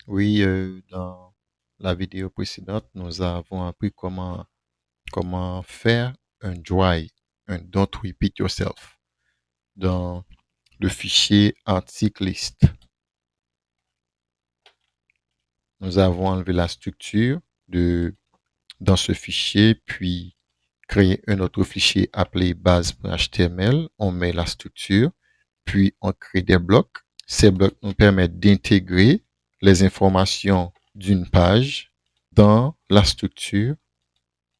Oui, dans la vidéo précédente, nous avons appris comment faire un dry, un don't repeat yourself dans le fichier article list. Nous avons enlevé la structure dans ce fichier, puis créé un autre fichier appelé base.html. On met la structure, puis on crée des blocs. Ces blocs nous permettent d'intégrer les informations d'une page dans la structure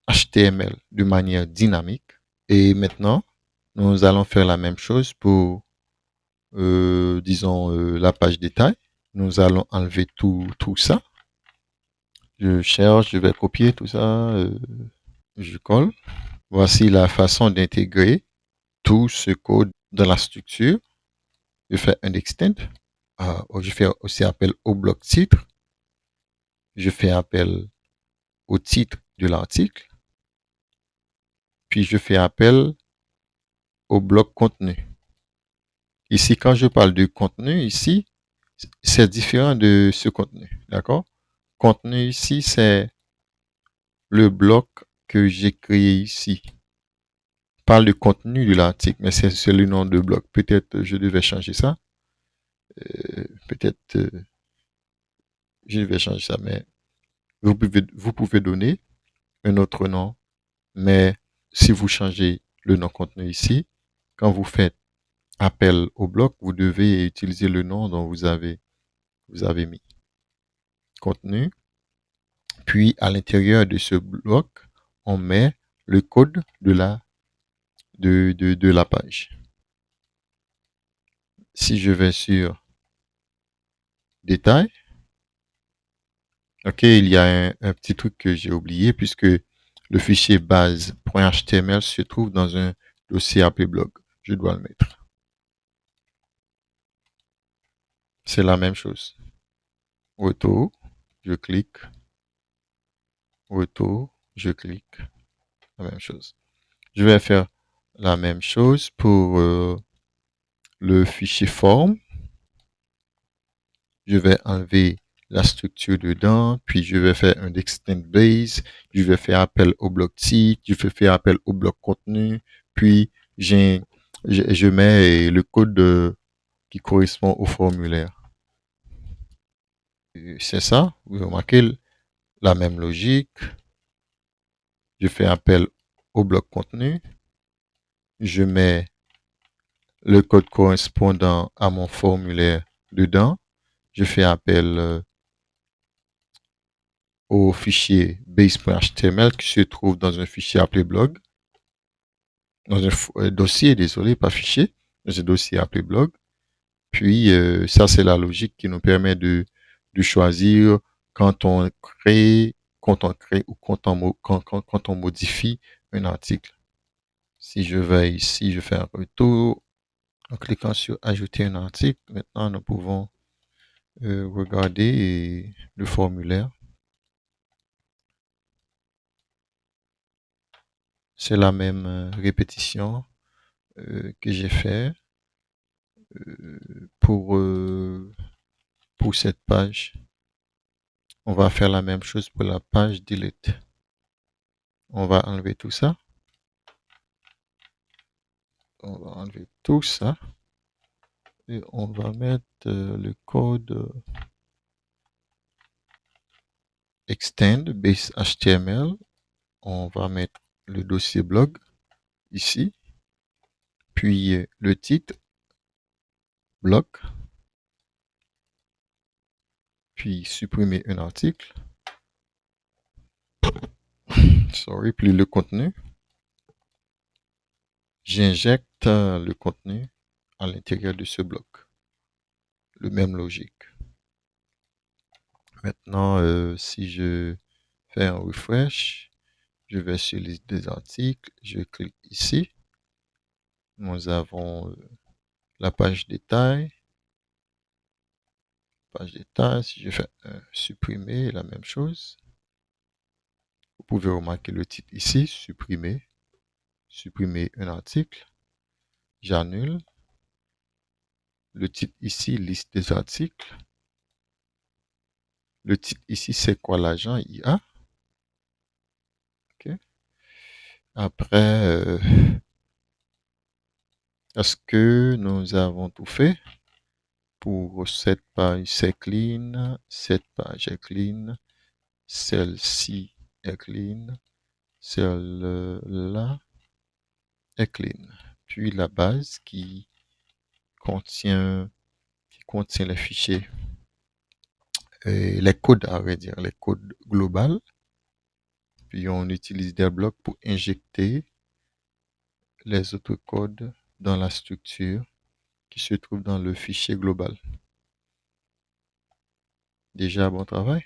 HTML de manière dynamique. Et maintenant, nous allons faire la même chose pour, disons, la page détail. Nous allons enlever tout ça. Je cherche, je vais copier tout ça, je colle. Voici la façon d'intégrer tout ce code dans la structure. Je fais un extend. Je fais aussi appel au bloc titre. Je fais appel au titre de l'article. Puis je fais appel au bloc contenu. Ici, quand je parle de contenu, ici, c'est différent de ce contenu. D'accord? Contenu ici, c'est le bloc que j'ai créé ici. Je parle du contenu de l'article, mais c'est le nom de bloc. Peut-être je devais changer ça. Peut-être je devais changer ça, mais vous pouvez donner un autre nom. Mais si vous changez le nom contenu ici, quand vous faites appel au bloc, vous devez utiliser le nom dont vous avez mis contenu. Puis à l'intérieur de ce bloc, on met le code de la page. Si je vais sur détail, ok, il y a un petit truc que j'ai oublié puisque le fichier base.html se trouve dans un dossier appelé blog. Je dois le mettre. C'est la même chose. Retour, je clique. Retour, je clique. La même chose. Je vais faire la même chose pour le fichier forme. Je vais enlever la structure dedans, puis je vais faire un extend base, je vais faire appel au bloc titre, je vais faire appel au bloc contenu, puis je mets le code qui correspond au formulaire. C'est ça, vous remarquez la même logique. Je fais appel au bloc contenu, je mets le code correspondant à mon formulaire dedans, je fais appel au fichier base.html qui se trouve dans un fichier appelé blog, dans un dossier, désolé, pas fichier, dans un dossier appelé blog. Puis, ça, c'est la logique qui nous permet de choisir quand on crée ou quand on modifie un article. Si je vais ici, je fais un retour. En cliquant sur ajouter un article, maintenant, nous pouvons regarder le formulaire. C'est la même répétition que j'ai fait pour cette page. On va faire la même chose pour la page delete. On va enlever tout ça. On va enlever tout ça. Et on va mettre le code extend base HTML. On va mettre le dossier blog ici. Puis le titre bloc. Puis supprimer un article. Sorry, puis le contenu. J'injecte le contenu à l'intérieur de ce bloc. Le même logique. Maintenant, si je fais un refresh, je vais sur liste des articles, je clique ici. Nous avons la page détail. Page détail, si je fais supprimer, la même chose. Vous pouvez remarquer le titre ici, supprimer. Supprimer un article. J'annule. Le titre ici, liste des articles. Le titre ici, c'est quoi l'agent IA? Ok. Après, est-ce que nous avons tout fait? Pour cette page, c'est clean. Cette page est clean. Celle-ci est clean. Celle-là est clean. Puis la base contient, qui contient les fichiers, et les codes, à vrai dire, les codes globaux. Puis on utilise des blocs pour injecter les autres codes dans la structure qui se trouve dans le fichier global. Déjà, bon travail.